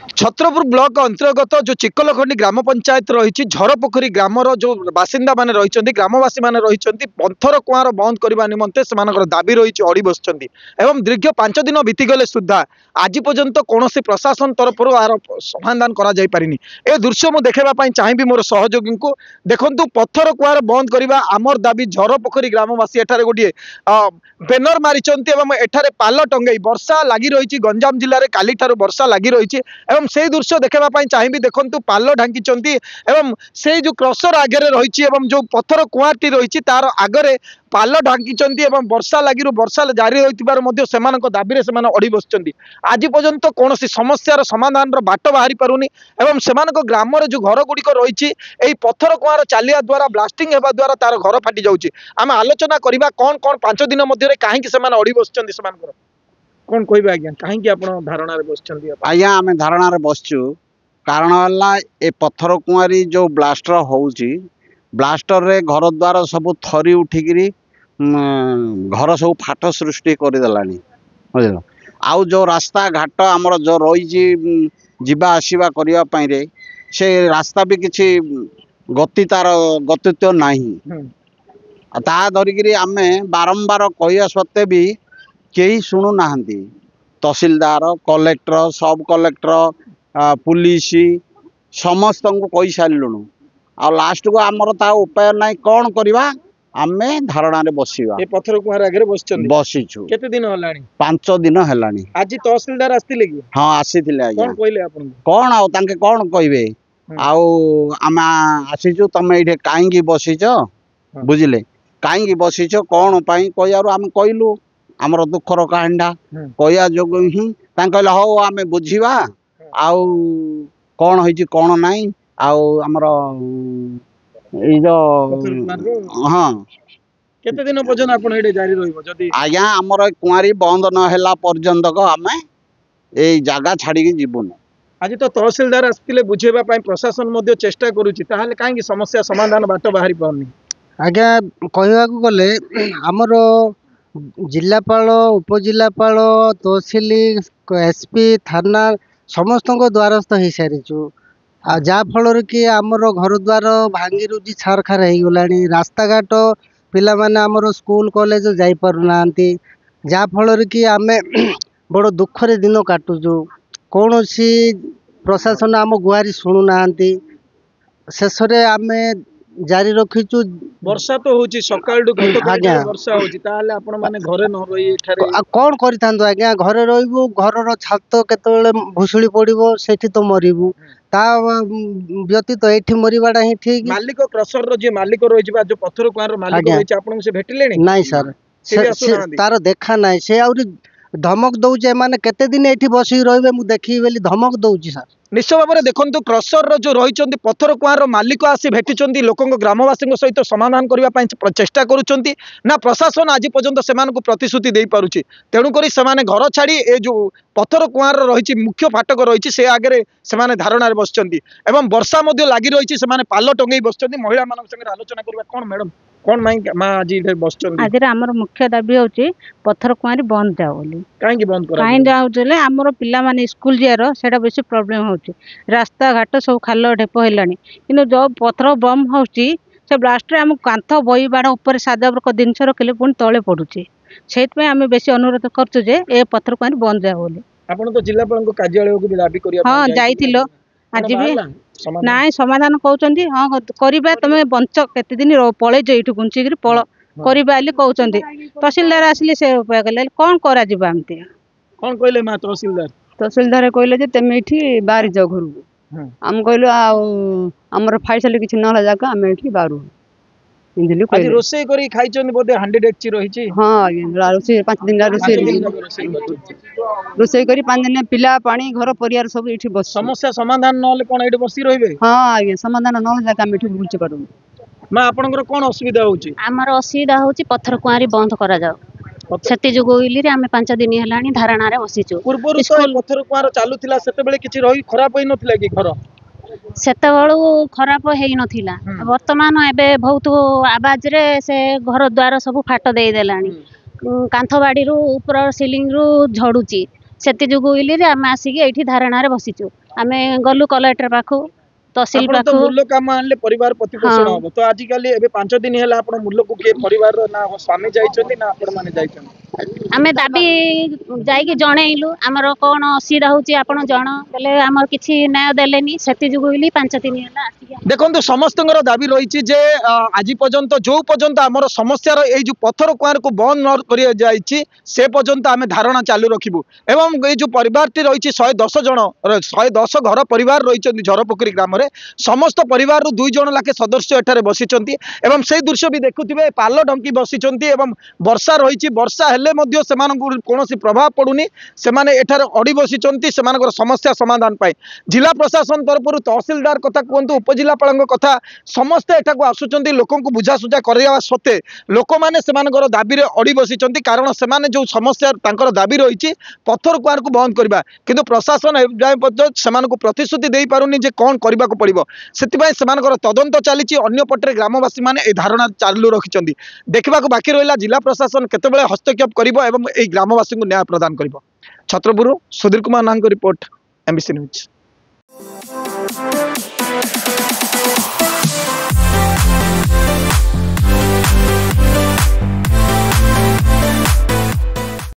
Chhatrapur block अंतर्गत जो चिकलखंडी ग्राम पंचायत रही झरपोखरी ग्रामर जो बासिंदा माने रही ग्रामवासी माने रही पत्थर कुआर बंद करने निमंते से दाबी रही अड़ी बस दीर्घ 5 दिन बीतीगले सुधा आज पर्यंत कौन प्रशासन तरफ यार समाधान कराई ए दृश्य मुझे देखापी चाहिए मोर सहयोगी को देखु पत्थर कुआर बंद करने आमर दाबी झरपोखरी ग्रामवासी एठारे गोटे बैनर मारी एठारे पाल टंगई वर्षा लगी रही गंजाम जिले में काली वर्षा लगी रही से दृश्य देखापी चाहिए देखु पाल ढांकी से जो क्रसर आगे रही जो पत्थर कुआटी रही तार आगे पाल ढांकी वर्षा लगी वर्षा जारी रही से दाबी से अड़ी बस आज पर्यंत कौन समस्यार समाधान बाट बाहरी पारुनी से ग्राम जो घर गुड़िक रही पत्थर कुआर चलिया द्वारा ब्लास्टिंग होगा द्वारा तार घर फाटी जाऊँगी आम आलोचना करवा कौन कौन 5 दिन मध्य कहीं अड़ी बस कौन कह आज्ञा कहीं आप धारणा बस आज्ञा आम धारणा बसचु कारण है ए पत्थर कुआरी जो ब्लास्टर होउची ब्लास्टर रे घर द्वार सब थरी उठिकी घर सब फाट सृष्टि करदेलानी बुझल आउ जो रास्ता घाट आमर जो रही जीवा आसवा करने रे से रास्ता भी किसी गति तार गतित्व नहीं ता धरिकी आम बारंबार कहिया सत्वे भी कई शुणु ना तहसीलदार कलेक्टर सब कलेक्टर पुलिस समस्त को कही सारूँ आ लास्ट को आमर ता उपाय ना कौन करवा आम धारणा बसवा पत्थर कुआर आगे बसीचु केते दिन हलानी 5 दिन हलानी आज तहसीलदार आस्तिले कि हाँ आसीथिले आज्ञा कौन कहले आपन कौन आउ तांके कौन कहबे आउ आम आसीचु तमे इठे काईकी बसीच बुझिले काईकी बसीच कौन पाई कहयारु आम कहलु आमर दुखर कहानीटा कहया जो ही कहले हो आम बुझीवा आउ कौन होइछि कौन नाई आउ आमर ए जो हाँ केते दिन पर्यंत आपण एडे जारी रहिबो जदी आज्ञा आमर कुआरी बंद न हैला पर्यंत को आम ए जगह छाड़ी जीवुन आज तो तहसीलदार आस्तिले बुझेबा पई प्रशासन मध्ये चेष्टा करूछि ताहाले काहे समस्या समाधान बाट बाहरी पाउनी आज्ञा कहवा को गले आमर जिलापाल उपजिलापाल तहसील एसपी थाना समस्त द्वारस्थ हो सारीचु जाफल कि आमर घर द्वार भांगी रुची छारखार हो गला रास्ता घाट पिला माने आमर स्कूल कॉलेज जाई पारुना जाफल कि आम बड़ दुखरे दिन काटुचु कौन सी प्रशासन आम गुहारी शुणुना शेष आम जारी रखीचु वर्षा तो होची सकाळ वर्षा होची ताले आपण माने घरे न रही एठारे कौन करिथांदो आज्ञा घरे रहिबो घरर छात केतबेले भुसुड़ी पड़िबो सेठी तो मरिबो ता व्यतीत एठी मरिबाडा ही ठीक मालिक क्रसर रो जे मालिक रहिबा जो पत्थर कुआर मालिक रहिछ आपण से भेटिलेनी नाही सर तार देखा नाही से आउरी धमक दौचे माने केते दिन एठी बसी रहिबे मु देखि बेली धमक दौची सर निश्चय भाव में देखो क्रसर जो रही पत्थर कुआर मालिक आसी भेटी लोक ग्रामवासी सहित समाधान करने चेष्टा करुँच ना प्रशासन आज पर्यंत से प्रतिश्रुति दे पारुछि तेणुक से घर छाड़ी ए जो पत्थर कुआर रही मुख्य फाटक रही से आगे से धारणा बस वर्षा लगी रही से पाल टंगे बस महिला संगे आलोचना करवा कौन मैडम कौन माँ आज बस आज आमर मुख्य दाबी होची पत्थर कुआरी बंद जाओ कहीं बंद कहीं जाऊे आमर पिला माने स्कूल जीर से बेसी प्रोब्लेम होची रास्ता घाट सब खाल ढेप है कि जो पत्थर बम होची से ब्लास्ट आम कांथ बही बाड़ उपर सादा जिनस रखिले पुणी तले पड़ुची से आम बेसी अनुरोध करचु जे ए पत्थर कुआरी बंद जाओ बोली आपण तो जिलापाल कार्यालय को भी दाबी करिया हां जाइथिलो आज भी नाई समाधान कहउचंदी हां करिबा तमे बंच केते दिन पळे जे इठु गुंची पळ करिबा आली कहउचंदी तहसीलदार आसले से उपाय कले कोन करा जिबा हमते कोन कहले मा तहसीलदार कहले जे तमे इठी बाहरी जाओ घर हम कहलो हमर फाइसल किछ नला जाका हम इठी बारू इंदिली आज रोसे करी खाइचंदी बोदे 100 डेक्ची रहिची हां आगे रोसे 5 दिन रोसे करी 5 दिन पिला पानी घर परिवार सब इठी बस समस्या समाधान नले कोन एठी बसी रहिबे हां आगे समाधान नले जाका हम इठी बुझ पारू मा आपनकर कोन असुविधा होची हमर असुविधा होची पत्थर कुआरी बंद करा जाओ सेति जो गोइली रे हमें 5 दिन हेलानी धारणा रे बसीचो पूर्व पत्थर कुआर चालुथिला सेते बेले किछि रही खराब होई नथिला कि घर सेतबेलू खराब है नथिला वर्तमान एबे बहुत आवाज रे से घर द्वार सब फाट दे देलानी कांथ बाड़ी रु ऊपर सीलिंग रु झड़ुची से जो आम आसिक ये धारणा बसीचु आम गलु कलेक्टर पाखु तहसिल ଆପଣ ତ पाखु ମୂଲ୍ୟ କାମ ଆଣିଲେ ପରିବାର ପ୍ରତିପୋଷଣ ହବ ତ ଆଜିକାଲି ଏବେ 5 ଦିନ ହେଲା ଆପଣ ମୂଲ୍ୟକୁ କିଏ ପରିବାରର ନା ସ୍ୱାମୀ ଯାଇଛନ୍ତି ନା ଆପଣ ମାନେ ଯାଇଛନ୍ତି आम दाबी जाइए जनइलु आमर कौन असुविधा होची आपण जन बोले आमर किछि न्याय देलेनी सेति जुगु 5 दिन होला आसिक देखो समस्तଙ୍କର ଦାବି ରହିଛି ଯେ ଆଜି ପର୍ଯ୍ୟନ୍ତ ଯୋଉ ପର୍ଯ୍ୟନ୍ତ ଆମର ସମସ୍ୟାର ଏଇ ଯୋଉ ପଥର କୁଆଁରକୁ ବନ୍ଦ ନ କରି ଯାଇଛି ସେ ପର୍ଯ୍ୟନ୍ତ ଆମେ ଧାରଣା ଚାଲୁ ରଖିବୁ ଏବଂ ଏଇ ଯୋଉ ପରିବାରଟି ରହିଛି 110 ଜଣ 110 ଘର ପରିବାର ରହିଛନ୍ତି ଝରପୋଖରୀ ଗ୍ରାମରେ ସମସ୍ତ ପରିବାରରୁ 2 ଜଣ ଲାଖେ ସଦସ୍ୟ ଏଠାରେ ବସିଛନ୍ତି ଏବଂ ସେଇ ଦୃଶ୍ୟ ବି ଦେଖୁଥିବେ ପାଲ ଢଙ୍କି ବସିଛନ୍ତି ଏବଂ ବର୍ଷା ରହିଛି ବର୍ଷା ହେଲେ ମଧ୍ୟ ସେମାନଙ୍କୁ କୌଣସି ପ୍ରଭାବ ପଡୁନି ସେମାନେ ଏଠାରେ ଅଡି ବସିଛନ୍ତି ସେମାନଙ୍କର ସମସ୍ୟା ସମାଧାନ ପାଇଁ जिला प्रशासन तरफ तहसिलदार कथा कहतु उपजिलापाल कथा समस्ते एठाक आसुचंती लोकंकु बुझासुझा करवा सत्ते लोक मैंने दाबी अड़ी बसी कारण से जो समस्या दाबी रही पत्थर कुआर को बंद करवा किंतु प्रशासन से प्रतिश्रुति दे पारुनी जे कौन करने को पड़ो से तदंत चली अन्य पटे ग्रामवासी मैंने धारणा चालू रखिंट देखा बाकी रहा जिला प्रशासन केतबेले हस्तक्षेप कर ग्रामवासी को न्याय प्रदान कर छत्रपुर सुधीर कुमार नांग रिपोर्ट एमबीसी न्यूज।